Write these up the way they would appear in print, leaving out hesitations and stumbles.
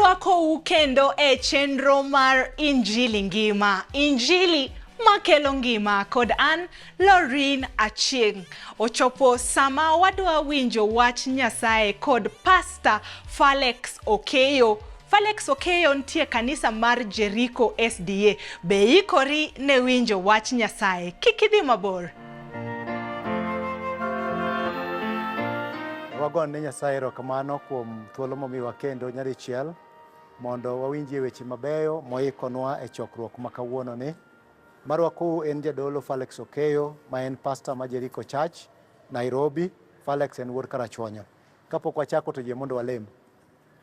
Arwako kendo e chenro mar Injili ngima. Injili makelo ngima kod an Lorin Achieng'. Ochopo sama wadwa winjo wach Nyasaye kod Pastor Felix Okeyo. Felix Okeyo ntie kanisa mar Jericho SDA. Be ikori ne winjo wach Nyasaye. Kikidhi mabor. Wagon ne Nyasaye erokamano kuom thuolo momiwa kendo nyadichiel mondo wawinjie weche mabeyo moikonwa e chokruok ma kawuono ni. Marwakou en jadolo Felix Okeyo ma en pastor ma Jericho Church, Nairobi. Felix en wuod Karachuonyo. Kapok wachako to yie mondo walem.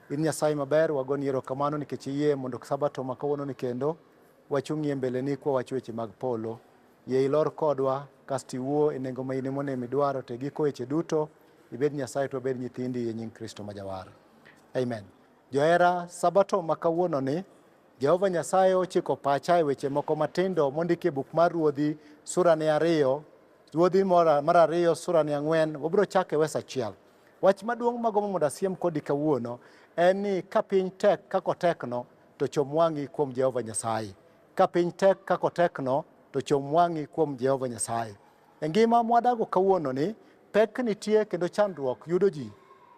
In Nyasaye maber, wagoni erokamano nikech iyie mondo sabato ma kawuono ni kendo wachung'ie mbeleni kwa wacho weche mag polo. Yie ilor kodwa kasti wuo e nengo ma ine mone midwaro te giko weche duto. Ibed Nyasaye to bed nyithindi e nying Kristo majawar. Amen. Johera, sabato makawuono ni Jehova Nyasaye ochiko pacha e weche moko matindo mondiki e buk mar Ruodhi sura ne 2, Ruodhi mar 2 sura ne 4. Wabiro chake wes 1. Wach maduong' magomo mondo asiem kodi kawuono en ni ka piny tek kako tekno to chom wang'i kuom Jehova Nyasaye. Ka piny tek kako tekno to chom wang'i kuom Jehova Nyasaye. E ngima mwadago kawuono ni pek nitie kendo chandruok yudo ji.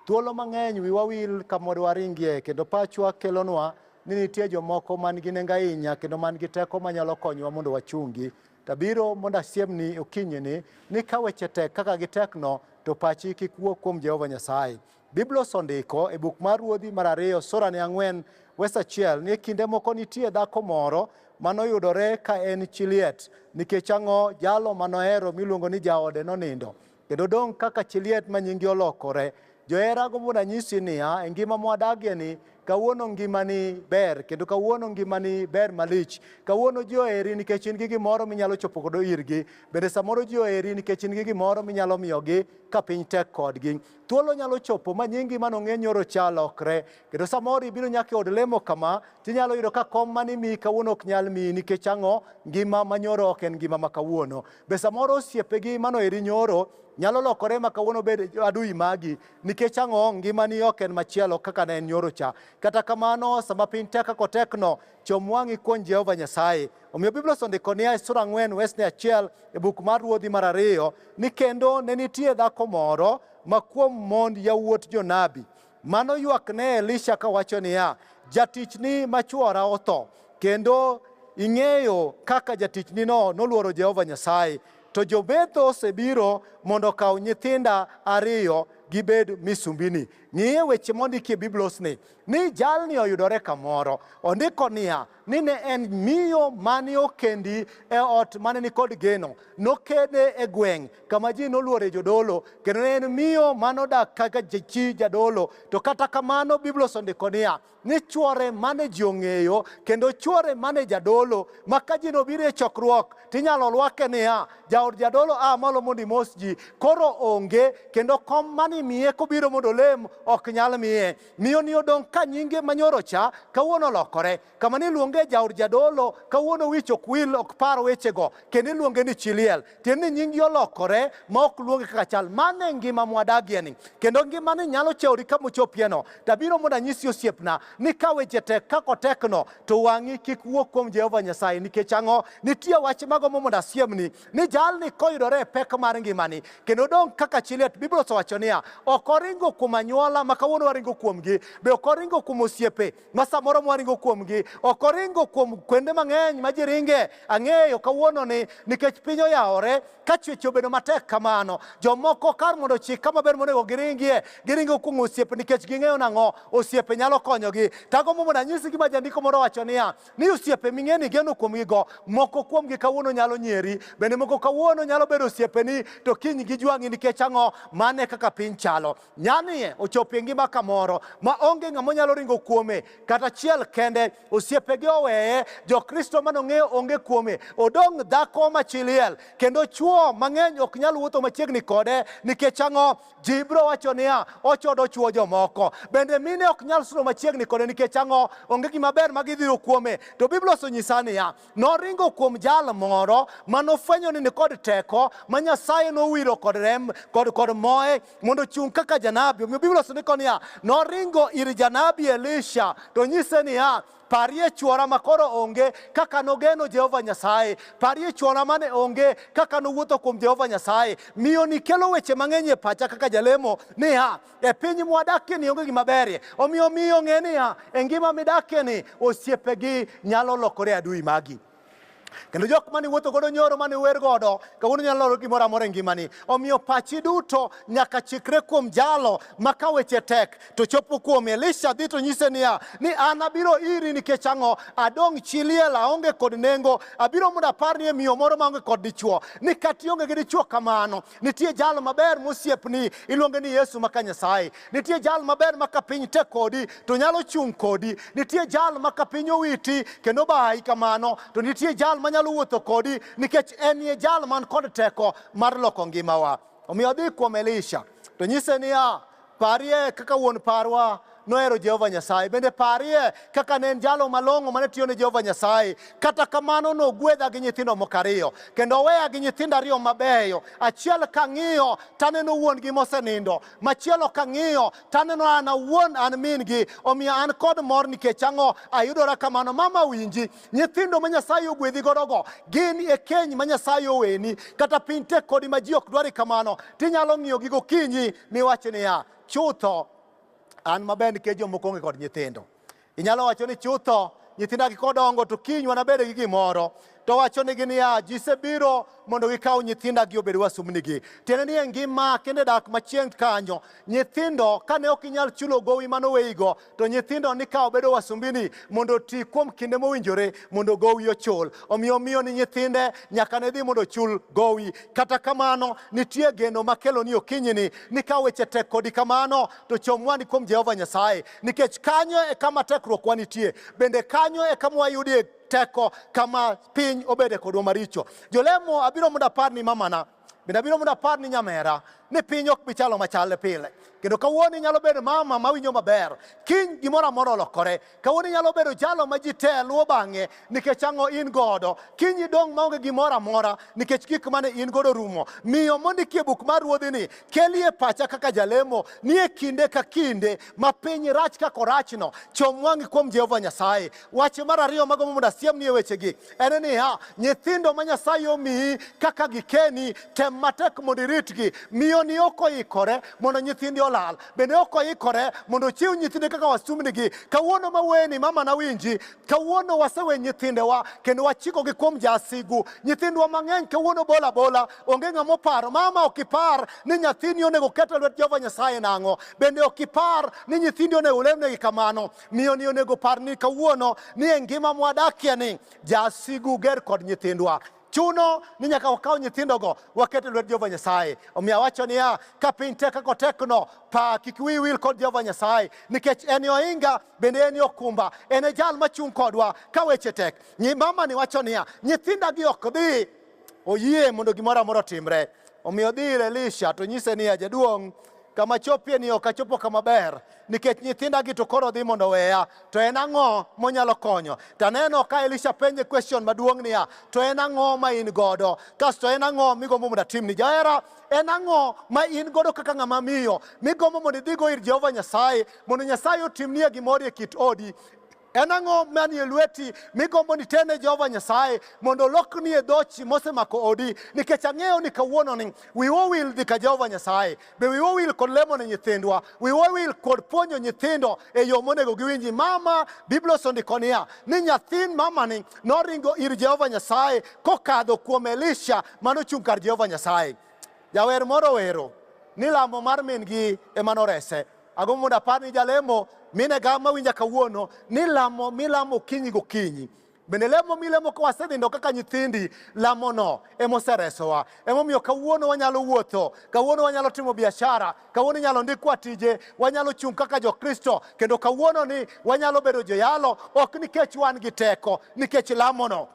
Thuolo mang'eny wiwa wil kamoro waringie kendo pachwa kelonwa ni nitie jomoko man gi nengo ahinya kendo man gi teko manyalo konyowa mondo wachungi. Tabiro mondo asiemni okinyini ni ka weche tek kaka gitekno to pachi kik wuog kuom Jehova Nyasaye. Biblia osondiko e buk mar Ruodhi mar 2 sura ne 4 wes 1 ni kinde moko nitie dhako moro manoyudore ka en chi liet nikech ang'o jalo manohero miluongo ni jaode nonindo. Kendo dong' kaka chi liet ma nyingi olokore. Johera gombo na nyisi niya, e ngima mwadagie ni kawuono ngimani ber kendo kawuono ngimani ber malich. Kawuono ji oheri nikech in gi gimoro minyalo chopo godo irgi. Bende samoro ji oheri nikech in gi gimoro minyalo miyogi ka piny tek kodgi. Thuolo nyalo chopo ma nyingi manong'e nyoro cha lokre. Kendo samoro ibiro nyaka e od lemo kama tinyalo yudo ka kom mani miyi kawuono ok nyal miyi nikech ang'o ngima manyoro ok en ngima ma kawuono. Be samoro osiepegi manoheri nyoro nyalo lokore ma kawuono bed adui magi nikech ang'o ngimani ok en machielo kaka ne en nyoro cha. Kata kamano sama piny tek kako tekno chom wang'i kuom Jehova Nyasaye. Omiyo Biblia osondiko niya e sura 4 wes 1 e buk mar Ruodhi mar 2 ni kendo ne nitie dhako moro ma kuom mond yawuot jonabi mano ywak ne Elisha kawacho niya, jatichni machuora otho kendo ing'eyo kaka jatichni no noluoro Jehova Nyasaye. To jobetho osebiro mondo kaw nyithinda 2 gibed misumbini. Ng'iye weche mondiki e Biblos ni jalni oyudore kamoro. Ondiko niya ni ne en miyo mane okendi e ot mane ni kod geno. Nokede e gweng' kama ji noluore jodolo. Kendo ne en miyo manodak kaka chi jadolo. To kata kamano Biblos ondiko niya ni chuore mane ji ong'eyo kendo chuore mane jadolo maka ji nobiro e chokruok tinyalo lwake niya jaod jadolo malo mondo imos ji. Koro onge kendo kom mane miye kobiro mondo lem ok nyal miye. Miyo ni odong' ka nyinge manyoro cha kawuono lokore. Kama ni luonge jaod jadolo kawuono wich ok wil ok par wechego kendo iluonge ni chiliel. Tiende ni nyingi olokore ma ok luonge kaka chal. Mane ngima mwadagie ni. Kendo ngima ni nyalo chewri kama ochopieno. Tabiro mondo anyisi osiepna ni ka weche tek kako tekno to wang'i kik wuok kuom Jehova Nyasaye nikech ang'o nitie wach magomo mondo asiemni ni jalni koyudore e pek mar ngimani kendo dong' kaka chiliet. Biblia osewacho niya ok oringo kuom anyuola ma kawuono waringo kuomgi, be ok oringo kuom osiepe ma samoro mwaringo kuomgi, ok oringo kuom kuonde mang'eny ma ji ringe. Ang'eyo kawuono ni nikech piny oyawore ka chwech obedo matek kamano jomoko kar mondo chik kama ber monego giringie giringo kuom osiepe nikech ging'eyo nang'o osiepe nyalo konyogi. Tagombo mondo anyisi gima jandiko moro wacho niya ni osiepe ming'e ni geno kuomgigo moko kuomgi kawuono nyalo nyieri, bende moko kawuono nyalo bedo osiepeni to kiny gijwang'i nikech ang'o mane kaka piny chalo. Nyani ochopo e ngima kamoro ma onge ng'ama nyalo ringo kuome kata chiel kende. Osiepege Kristo weye, jo Kristo manong'eyo onge kuome, odong' dhako machiliel, kendo chuo mang'eny ok nyal wuotho machiegni kode, nikech ang'o? Ji biro wacho niya, ochodo chuo jomoko. Bende mine ok nyal sudo machiegni kode, nikech ang'o? Onge gima ber ma gidhiro kuome. To Biblia osonyisa niya, noringo kuom jal moro manofwenyo ni kod teko ma Nyasaye nowiro kod rem kod moye mondo chung kaka janabi. Omiyo Biblia osondiko niya, noringo ir janabi Elisha to nyise niya, parie chuora makoro onge kaka nogeno Jehova Nyasaye, parie chuora mane onge kaka nowuotho kuom Jehova Nyasaye. Miyo ni kelo weche mang'eny e pacha kaka jalemo niya, e piny mwadakie ni onge gima berie. Omiyo miyo ng'e niya, e ngima midakie ni osiepegi nyalo lokore adui magi. Kendo jok mani wuotho godo nyoro mani wer godo kawuono nyalo loro gimoro amora e ngimani. Omiyo pachi duto nyaka chikre kuom jalo ma ka weche tek to chopo kuom Elisha. Dhi to nyise niya, ni an abiro iri nikech ang'o? Adong' chiliel, aonge kod nengo. Abiro mondo apar ni e miyo moro maonge kod dichuo, ni kati onge gi dichuo kamano, nitie jalo maber mosiepni iluonge ni Yesu maka Nyasaye. Nitie jalo maber maka piny tek kodi to nyalo chung' kodi. Nitie jalo maka piny owiti kendo bayi kamano, to nitie jalo manyalo wuotho kodi, nikech en ye jal man kod teko mar loko ngimawa. Omiyo dhi kuom Elisha to nyise niya, parie kaka wuon parwa nohero Jehova Nyasaye. Bende parie kaka ne en jalo malong'o mane tiyo ne Jehova Nyasaye. Kata kamano nogwedha gi nyithindo moko ariyo, kendo oweya gi nyithindo ariyo mabeyo. Achiel kang'iyo taneno wuon gi mosenindo, machielo kang'iyo taneno an awuon an min gi. Omiyo an kod mor nikech ang'o? Ayudora kamano. Mama winji, nyithindo ma Nyasaye ogwedhi godogo gin e keny ma Nyasaye oweni. Kata piny tek kodi ma ji ok dwari kamano, tinyalo ng'iyo gi gokinyi miwach niya, chutho an maber nikech jomoko onge kod nyithindo. Inyalo wacho ni chutho nyithinda gi kodongo to kiny wanabed gi gimoro. To wacho nigi niya, ji sebiro mondo gikaw nyithinda gi obed wasumnigi. Tiende ni e ngima kendo dak machieng' kanyo, nyithindo kane ok inyal chulo gowi manoweigo, to nyithindo nikaw bedo wasumbini mondo ti kuom kinde mowinjore mondo gowi ochul. Omiyo miyo ni nyithinde nyaka ne dhi mondo chul gowi. Kata kamano nitie geno makelo ni okinyini, ni ka weche tek kodi kamano to chomwani kuom Jehova Nyasaye, nikech kanyo e kama tekruok wanitie. Bende kanyo e kama wayudie teko kama piny obede kodwa maricho. Jolemo abiro mondo apar ni mamana, bende abiro mondo apar ni nyamera, ni piny ok bichalo machal pile. Kendo kawuono nyalo bedo mama mawinjo maber, kiny gimoro amora olokore. Kawuono nyalo bedo jalo ma ji te luwo bang'e nikech ang'o? In godo. Kiny idong' maonge gimoro amora nikech gik mane in godo rumo. Miyo mondikie buk mar ruodhini kelie pacha kaka jalemo ni e kinde ka kinde ma piny rach kaka orachno, chom wang'i kuom Jehova Nyasaye. Wach mar ariyo mago mondo asiem ni e wechegi en niya, nyithindo ma Nyasaye omiyi kaka gikeni, tem matek mondo iritgi. Miyo ni ok oikore mondo nyithindi olal, bende ok oikore mondo chiw nyithinde kaka wasumnigi. Kawuono maweni mama na winji, kawuono wasewe nyithindewa kendo wachikogi kuom jasigu. Nyithindwa mang'eny kawuono bola bola, onge ng'ama paro. Mama ok ipar ni nyathini onego ket e lwet Jehova Nyasaye nang'o? Bende ok ipar ni nyithindi onego lemnegi kamano. Miyo ni onego par ni kawuono ni e ngima mwadakie ni jasigu ger kod nyithindwa. Chuno ni nyaka wakaw nyithindogo waket e lwet Jehova Nyasaye. Omiyo awacho niya, ka piny tek kaka tekno, pa kik wiyi wil kod Jehova Nyasaye, nikech en e ohinga bende en e okumba, en e jal machung' kodwa ka weche tek. Mama ni wacho niya, nyithinda gi ok dhi oyie mondo gimoro amora otimre. Omiyo dhi ir Elisha to nyise niya, jaduong', kama chopie ni ok achopo kama ber, nikech nyithinda gi to koro dhi mondo weya. To en ang'o monyalo konyo? Taneno ka Elisha penje question maduong' niya, to en ang'o ma in godo? Kasto en ang'o migombo mondo atimni? Jahera, en ang'o ma in godo kaka ng'ama miyo migombo mondo idhigo ir Jehova Nyasaye mondo Nyasaye otimnie gimoro e kit odi? En ang'o manie lweti migombo ni tene Jehova Nyasaye mondo olokni e dhochi mosemako odi? Nikech ang'eyo ni kawuono ni wiwa wil dhi ka Jehova Nyasaye, be wiwa wil kod lemo ne nyithindwa, wiwa wil kod puonjo nyithindo e yo monego giwinji. Mama, Biblia osondiko niya, ni nyathin mama ni noringo ir Jehova Nyasaye kokadho kuom Elisha manochung' kar Jehova Nyasaye. Jawer moro wero ni lamo mar min gi ema norese. Agombo mondo apar ni jalemo mine ga mawinja kawuono ni lamo milamo kinyi gokinyi bende lemo milemo ka wasenindo kaka nyithindi lamono emoseresowa. Emomiyo kawuono wanyalo wuotho, kawuono wanyalo timo biashara, kawuono nyalo ndikwa tije, wanyalo chung' kaka jokristo, kendo kawuono ni wanyalo bedo joyalo, ok nikech wan gi teko, nikech lamono.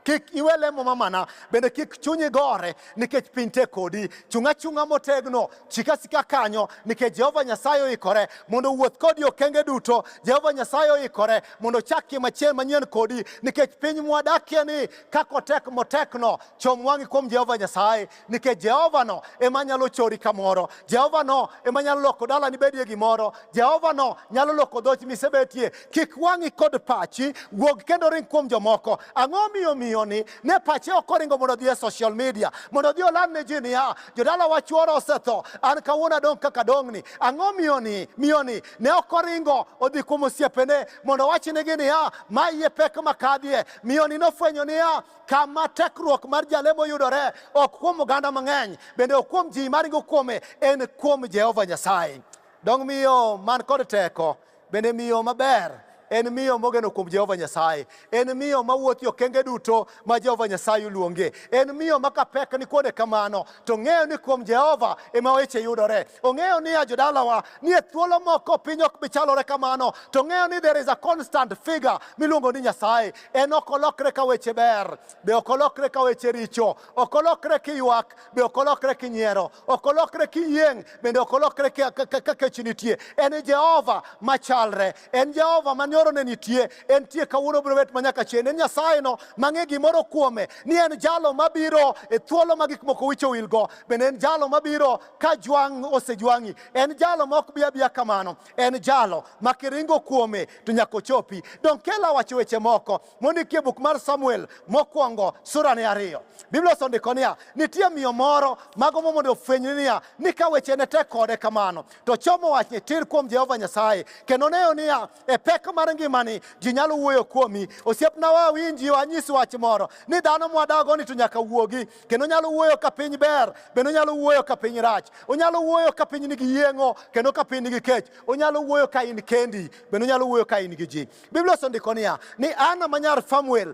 Kik iwe lemo mamana, bende kik chunyi gore nikech piny te kodi. Chunga chunga motegno, chika sika kanyo nikech Jehova Nyasaye oikore mondo wuoth kodi okenge duto. Jehova Nyasaye oikore mondo chaki machien manyien kodi nikech piny mwadakie ni kako tek motekno. Chom wangi kuom Jehova Nyasaye nikech Jehova no ema nyalo chori kamoro. Jehova no ema nyalo loko dala ni bedie gimoro. Jehova no nyalo loko dhochi misebetie. Kik wangi kod pachi wuog kendo ring kuom jomoko. Ang'o miyo ni ne pache okoringo mondo dhi e social media mondo dhi oland ne ji niya jodala wachuora osetho an kawuono dong' kaka dong'ni. Ang'o miyoni ne okoringo odhi kuom osiepene mondo wachnegi niya ma iye pek makadhie. Miyoni nofwenyo niya kama tekruok mar jalemo yudore ok kuom oganda mang'eny, bende ok kuom ji maringo kuome, en kuom Jehova Nyasaye. Dong' miyo man kod teko, bende miyo maber, en miyo mogeno kuom Jehova Nyasaye. En miyo mawuothi okenge duto ma Jehova Nyasaye oluonge. En miyo maka pek ni kuonde kamano to ng'eyo ni kuom Jehova ema weche yudore. Ong'eyo ni jodalawa ni e thuolo moko piny ok bichalore kamano, to ng'eyo ni there is a constant figure miluongo ni Nyasaye. En ok olokre ka weche ber, be ok olokre ka weche richo, ok olokre kiywak, be ok olokre kinyiero, ok olokre kiyieng', bende ok olokre ka kech nitie. En Jehova machalre, en Jehova man ne nitie, en tie kawuono biro bet manyaka chien. En Nyasaye no mang'e gimoro kuome ni en jalo mabiro e thuolo ma gik moko wicho wilgo, bende en jalo mabiro ka jwang' osejwang'i. En jalo ma ok biya kamano, en jalo ma kiringo kuome to nyaka ochopi. Dong' kela wacho weche moko mondiki e buk mar Samuel mokwongo sura ne 2. Biblia osendiko niya nitie miyo moro magomo mondo ofwenyni niya ni ka weche ne tek kode kamano to chomo wachne tir kuom Jehova Nyasaye, kendo neyo niya e pek mar ngimani ji nyalo wuoyo kuomi. Osiepna wawinji wanyisi wach moro ni dhano mwadago ni to nyaka wuogi, kendo nyalo wuoyo ka piny ber, bende onyalo wuoyo ka piny rach. Onyalo wuoyo ka piny nigi yieng'o, kendo ka piny nigi kech. Onyalo wuoyo ka in kendi, bende onyalo wuoyo ka in gi ji. Biblia osendiko niya ni Ana manyar Fanuel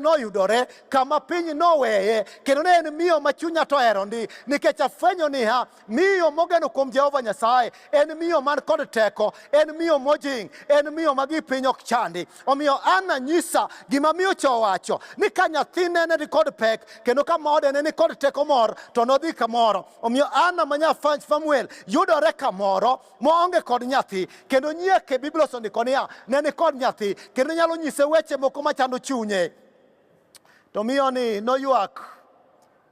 noyudore kama piny noweye, kendo ne en miyo ma chunya to hero ndi nikech afwenyo niya miyo mogeno kuom Jehova Nyasaye en miyo man kod teko, en miyo mojing', en miyo magi piny ok chandi. Omiyo Ana nyisa gima miyo cho wacho ni ka nyathine ne ni kod pek kendo ka mode ne ni kod teko moro to nodhi kamoro. Omiyo Ana manya Fanuel yudore kamoro moonge kod nyathi, kendo nyieke Biblia osendiko niya ne ni kod nyathi, kendo nyalo nyise weche moko machando chunye. To miyo ni noywak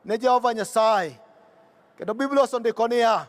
ne Jehova Nyasaye, kendo Biblia osendiko niya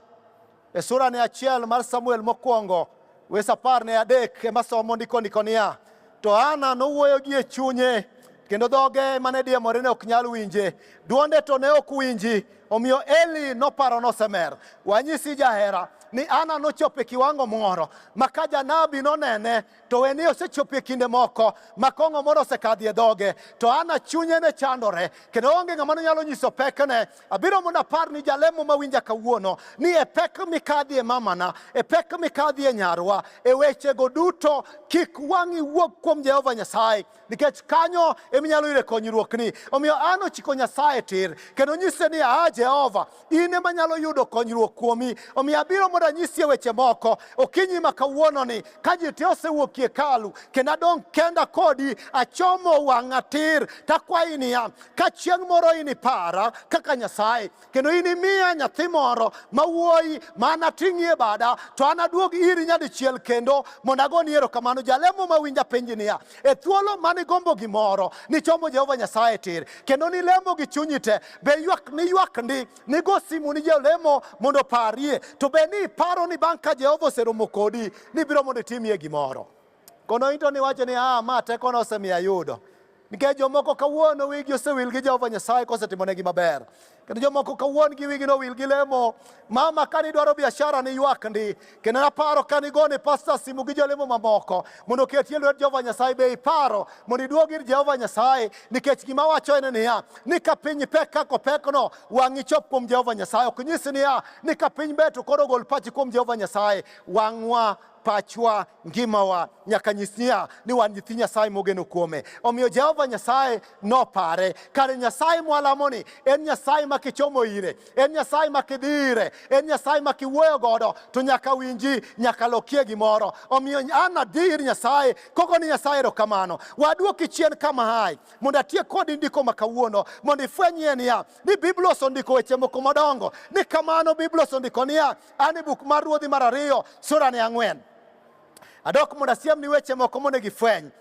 e sura ne 1 mar Samuel mokwongo wes 13 ema somo ndiko niya to Ana nowuoyo gi e chunye, kendo dhoge mane diemore ne ok nyal winje, duonde to ne ok winji. Omiyo Eli noparo nosemer. Wanyisi jahera ni Ana nochopo e kiwango moro ma ka janabi nonene to weni osechopo e kinde moko ma kong'o moro osekadhi e dhoge, to Ana chunye ne chandore, kendo onge ng'ama nyalo nyiso pekne. Abiro mondo apar ni jalemo mawinja kawuono ni e pek mikadhi e mamana, e pek mikadhi e nyarwa, e wechego duto kik wang'i wuog kuom Jehova Nyasaye, nikech kanyo eminyalo yude konyruokni. Omiyo Ana ochiko Nyasaye tir, kendo nyise ni Jehova in ema nyalo yudo konyruok kuomi. Omiyo abiro mondo anyisi weche moko okinyi ma kawuono ni ka ji te osewuok e hekalu kendo adong' kenda kodi achomo wang'a tir, takwayi niya ka chieng' moro inipara kaka Nyasaye kendo inimiya nyathi moro mawuoyi mana ting'ie bada, to an aduog iri nyadichiel kendo mondo agoni erokamano. Jalemo mawinja penji niya e thuolo mane gombo gimoro ni chomo Jehova Nyasaye tir kendo ni lemo gi chunyi te, be ywak ni go simu ni jalemo mondo parie, to be ni paro ni bang' ka Jehova oseromo kodi ni biro mondo itimie gimoro. Kono into ni wacho ni ma teko no osemiya yudo, nikech jomoko kawuono wigi osewil gi Jehova Nyasaye kosetimonegi maber, kendo jomoko kawuon gi wigi nowil gi lemo. Mama kani dwaro biashara ni ywak ndi, kendo naparo kani gone pastor simu gi jolemo mamoko mondo ketie lwet Jehova Nyasaye, be iparo mondo iduog ir Jehova Nyasaye, nikech gima wacho en niya ni ka piny pek kako pekno wang'i chop kuom Jehova Nyasaye. Ok nyis niya ni ka piny bet to koro gol pachi kuom Jehova Nyasaye. Wang'wa pachwa ngimawa nyaka nyis niya ni wan nyithi Nyasaye mogeno kuome. Omiyo Jehova Nyasaye nopare kare Nyasaye mwalamoni en Nyasaye ma kichomo ire, en Nyasaye ma kidhire, en Nyasaye ma kiwuoyo godo to nyaka winji, nyaka lokie gimoro. Omiyo an adir Nyasaye, koko ni Nyasaye erokamano. Waduoki chien kama hai mondo atiek kodi ndiko ma kawuono mondo ifwenyie niya ni Biblia osendiko weche moko madongo ni kamano. Biblia osendiko niya, an e buk mar Ruodhi mar 2 sura ne 4. Adok mondo asiem ni weche moko mondo gifweny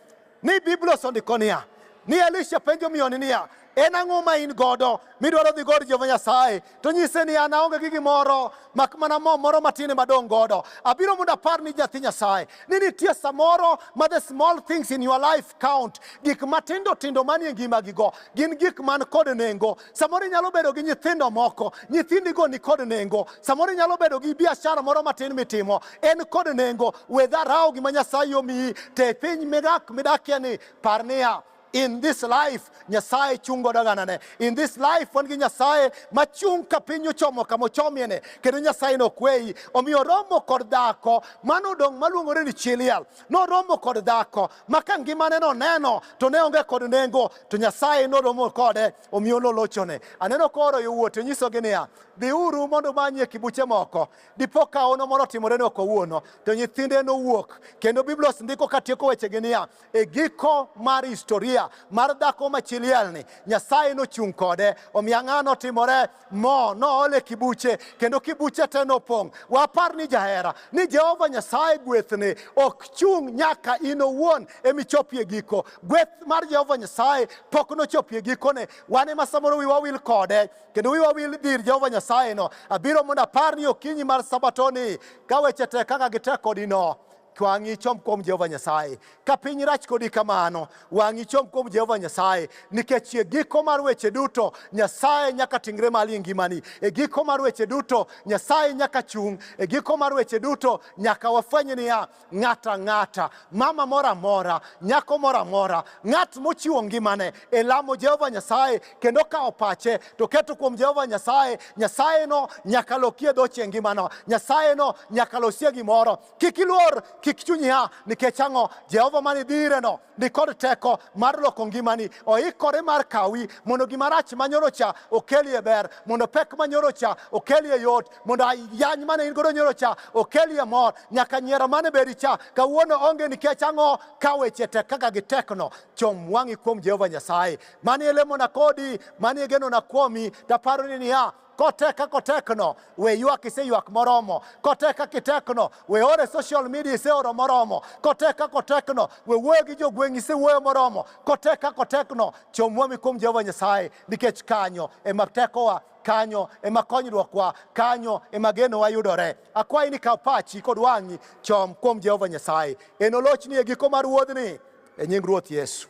ni Biblia osendiko niya ni Elisha penjo miyoni niya, en ang'o ma in godo midwaro dhi god Jehova Nyasaye? To nyise ni an aonge gi gimoro mak mana mo moro matine madong godo. Abiro mondo apar ni nyathi Nyasaye ni nitie samoro ma the small things in your life count. Gik matindo tindo manie ngima gigo gin gik man kod nengo. Samoro inyalo bedo gi nyithindo moko, nyithindigo ni kod nengo. Samoro inyalo bedo gi biashara moro matin mitimo, en kod nengo. We dharau gima Nyasaye omiyi te piny midakie ni par niya, in this life Nyasaye chungo daganane. In this life wan gi Nyasaye machung ka piny ochomo kama ochomiene, kendo Nyasaye no kweyi. Omiyo romo kod dhako mano dong maluongore ni Chiliel, no romo kod dhako maka ngimane no neno to ne onge kod nengo, to Nyasaye no romo kode omiyo nolochone. Aneno koro yowuote nyisogi niya, dhiuru mondo manyie kibuche moko. Dipo ka ono moro timore no kawuono to nyithinde nowuok. Kendo Biblia osendiko katieko wechegi niya, e giko mar historia mar dhako ma Chiliel ni Nyasaye nochung' kode. Omiyo ng'ano timore mo noole kibuche kendo kibuche te nopong'. Wapar ni jahera ni Jehova Nyasaye gwethni ok chung' nyaka in owuon emichopie giko. Gweth mar Jehova Nyasaye pok nochopie gikone. Wan ema samoro wiwa wil kode kendo wiwa wil dir Jehova Nyasaye no. Abiro mondo apar ni okinyi mar Sabatoni ka weche te kaka gite kodi no, wang'i chom kuom Jehova Nyasaye. Ka piny rach kodi kamano, wang'i chom kuom Jehova Nyasaye, nikech e giko mar weche duto Nyasaye nyaka tingre malo e ngimani. E giko mar weche duto Nyasaye nyaka chung'. E giko mar weche duto nyaka wafweny niya, ng'ata ng'ata, mama mora mora, nyako mora mora, ng'at mochiwo ngimane e lamo Jehova Nyasaye kendo kawo pache to keto kuom Jehova Nyasaye, Nyasaye no nyaka lokie dhoche ngimano. Nyasaye no nyaka losie gimoro. Kik iluor, kik chunyi ha, nikech ang'o? Jehova mani dhire no nikod teko mar loko ngimani. Oikore mar kawi mondo gima rach manyorocha okelie ber, mondo pek manyorocha okelie yot, mondo yany mane in godo nyorocha okelie mor. Nyaka nyiero mane bericha kawuono onge, nikech ang'o? Ka weche tek kaka gitekno chom wang'i kuom Jehova Nyasaye. Mani elemona kodi, mani egenona kuomi, taparo ni niya, koteka kotekno we ywak iseyuak moromo. Koteka kitekno we ore social media iseoro moromo. Koteka kotekno we wuoyo gi jogweng' isewuoyo moromo. Koteka kotekno chom wami kuom Jehova Nyasaye, nikech kanyo ema tekowa, kanyo ema konyruokwa, kanyo ema genowa yudore. Akwayi ni kaw pachi kod wang'i chom kuom Jehova Nyasaye. Enolochni e giko mar wuodhni e nying Ruoth Yesu.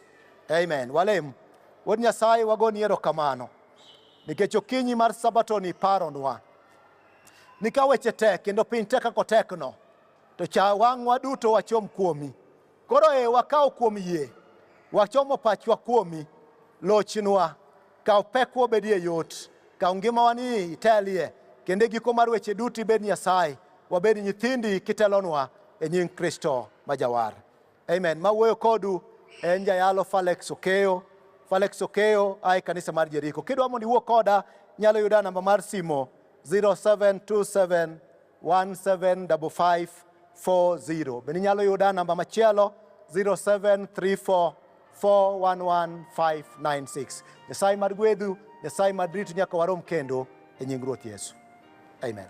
Amen. Walem. Wuod Nyasaye wagoni erokamano nikech okinyi mar Sabatoni paronwa ni ka weche tek kendo piny tek kako tekno to cha wang'wa duto wachom kuomi. Koro wakaw kuom yie, wachomo pachwa kuomi, lochnwa, kaw pekwa obedie yot, kaw ngimawa ni itelie, kendo giko mar weche duto ibed Nyasaye, wabed nyithindi kitelonwa e nying Kristo majawar. Amen. Mawuoyo kodu en jayalo Falex Okeyo. Falex Okeyo ai kanisa mar Jericho. Kidwa mondo iwuo koda, nyalo yuda namba mar simo 0727175540. Bende nyalo yuda namba machielo 0734411596. Nyasaye mar gwedhu, Nyasaye mar rito nyaka warom kendo e nying Ruoth Yesu. Amen.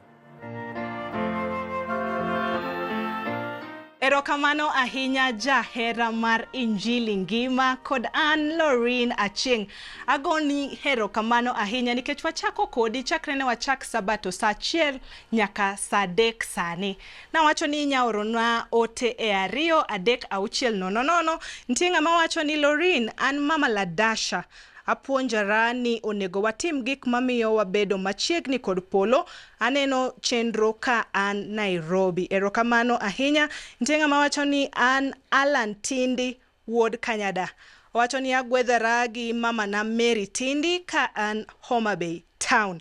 Erokamano ahinya jahera mar Injili ngima kod an Lorraine Achieng'. Agoni erokamano ahinya nikech wachako kodi chakre ne wachak Sabato saa 1 nyaka saa 3 sani. Nawacho ni nyaorona ote e 23600. Nitie ng'ama wacho ni Lorraine, an mama Ladasha. Apuonjara ni onego watim gik mamiyo wabedo machiegni kod polo. Aneno chenro ka an Nairobi. Erokamano ahinya. Nitie ng'ama wacho ni an Alan Tindi wuod Kanyada. Wacho ni agwedhara gi mama na Mary Tindi ka an Homa Bay Town.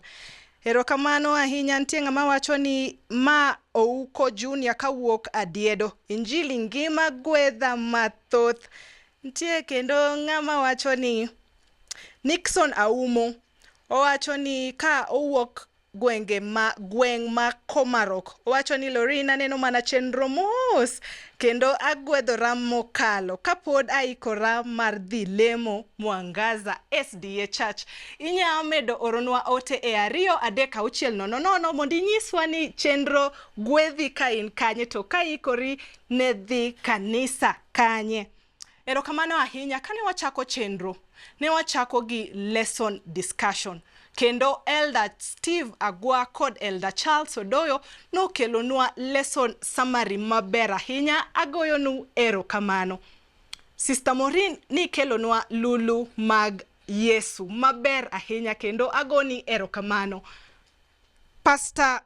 Erokamano ahinya. Nitie ng'ama wacho ni ma Ouko Junior kawuok Adiedo. Injili ngima gwedha mathoth. Nitie kendo ng'ama wacho ni Nixon Aumo. Owacho ni ka owuok gweng' ma Komarok. Owacho ni Lorin aneno mana chenro mos kendo agwedhora mokalo kapod aikora mar dhi lemo Mwangaza SDA Church. Inya medo oronwa ote e 23600 mondo inyiswa ni chenro gwedhi ka in kanye to ka ikori ne dhi kanisa kanye. Erokamano ahinya. Kane wachako chenro, ne wachako gi lesson discussion. Kendo Elder Steve Agwa kod Elder Charles Odoyo no kelonwa lesson summary maber ahinya. Agoyonu erokamano. Sister Maureen ni kelonwa lulu mag Yesu maber ahinya kendo agoni erokamano. Pastor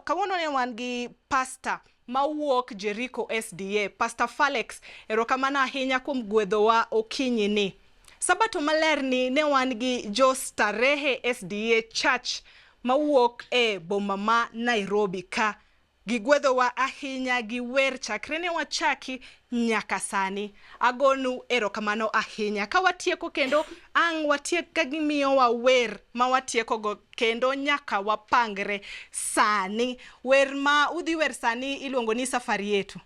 kawuono ne wan gi pastor mawuok Jericho SDA, Pastor Falex. Erokamano ahinya kuom gwedhowa okinyi ni. Sabato maler ni ne wan gi jo Starehe SDA Church mawuok e boma ma Nairobi ka. Gigwedhowa ahinya gi wer chakre ne wachaki nyaka sani. Agonu erokamano ahinya. Ka watieko kendo ang' watiek ka gimiyowa wer ma watieko go kendo nyaka wapangre sani. Wer ma udhi wer sani iluongo ni Safari Yetu.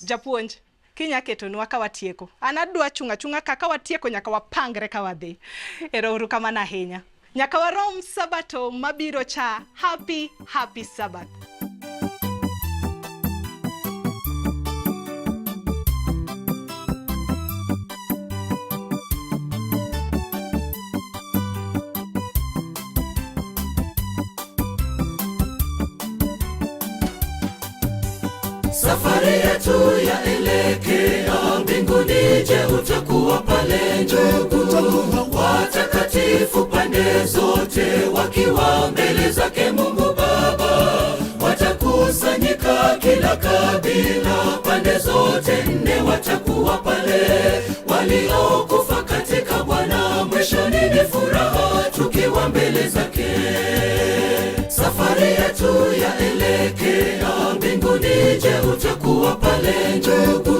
Japuonj kinya ketonwa ka watieko. An adwa chunga kaka watieko nyaka wapangre ka wadhi. Erokamano ahinya. Nyaka warom sabato mabiro cha. Happy Sabbath. Safari yetu yaelekea mbinguni, je, utakuwa pale ndugu? Watakatifu pande zote wakiwa mbele zake Mungu Baba, watakusanyika kila kabila, pande zote nne watakuwa pale. Waliokufa katika Bwana, mwishoni ni furaha tukiwa mbele zake. Safari yetu yaelekea mbinguni, je, utakuwa pale ndugu?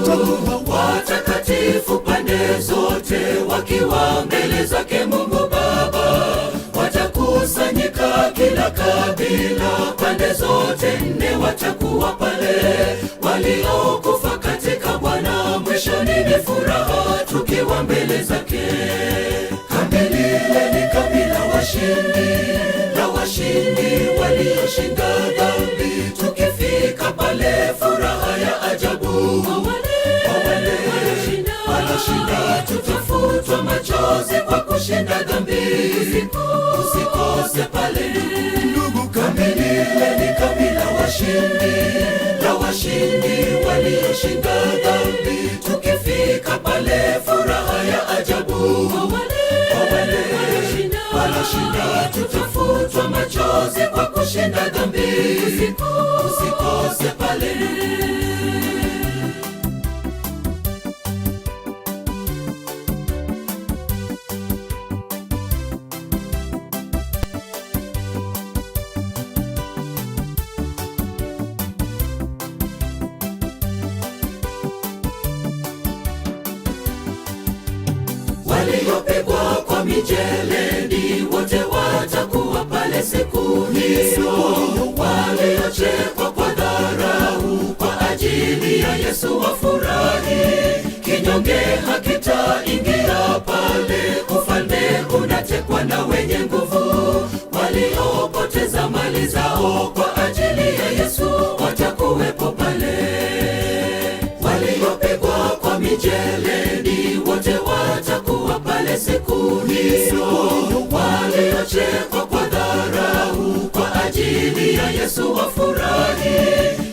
Watakatifu pande zote wakiwa mbele zake Mungu Baba, watakusanyika kila kabila, pande zote nne watakuwa pale. Waliokufa katika Bwana, mwishoni ni furaha tukiwa mbele zake. Kambi lile ni kambi la washindi walioshinda dhambi. Tukifika pale furaha ya ajabu. Wale walioshinda tutafutwa machozi kwa kushinda dhambi. Usikose pale ndugu. Kambi lile ni kambi la washindi walioshinda dhambi. Tukifika pale furaha ya ajabu. Wale walioshinda tutafutwa machozi kwa kushinda dhambi. Usikose pale. Waliopigwa kwa mijeledi wote watakuwa pale siku hiyo. Waliochekwa kwa dharau kwa ajili ya Yesu wafurahi. Kinyonge hakitaingia pale, ufalme unatekwa na wenye nguvu. Waliopoteza mali zao kwa ajili ya Yesu watakuwepo pale. Waliopigwa kwa mijeledi wote watakuwa pale siku hiyo. Waliochekwa kwa dharau kwa ajili ya Yesu wafurahi.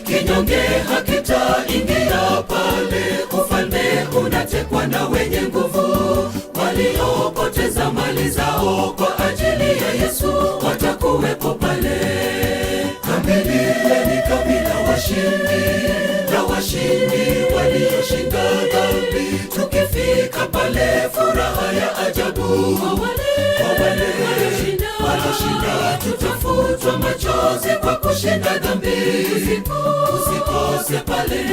Kinyonge hakitaingia pale, ufalme unatekwa na wenye nguvu. Waliopoteza mali zao kwa ajili ya Yesu watakuwepo pale. Kambi lile ni kambi la washindi walioshinda dhambi. Tukifika pale furaha ya ajabu. Wale waloshinda tutafutwa machozi kwa kushinda dhambi. Usikose pale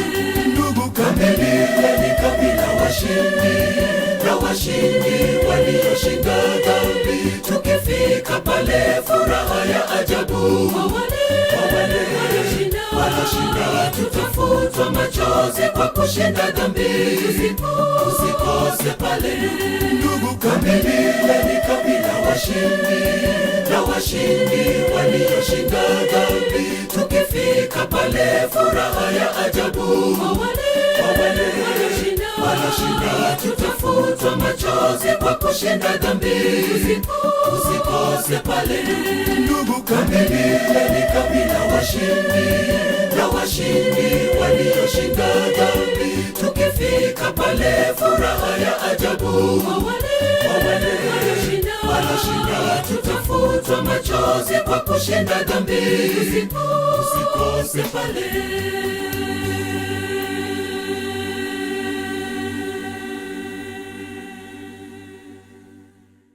ndugu, kamilieni kabila washindi na washindi walioshinda dhambi. Tukifika pale furaha ya ajabu, kwa wale waloshinda tutafutwa machozi kwa kushinda dhambi. Usikose pale ndugu, kamilieni kabila washindi na washindi walioshinda dhambi. Tukifika pale furaha ya ajabu, kwa wale waloshinda tutafutwa machozi kwa kushinda dhambi. Usikose pale ndugu, kamilieni kabila washindi na washindi walioshinda dhambi. Tukifika pale furaha ya ajabu, kwa wale waloshinda tutafutwa machozi kwa kushinda dhambi. Usikose pale.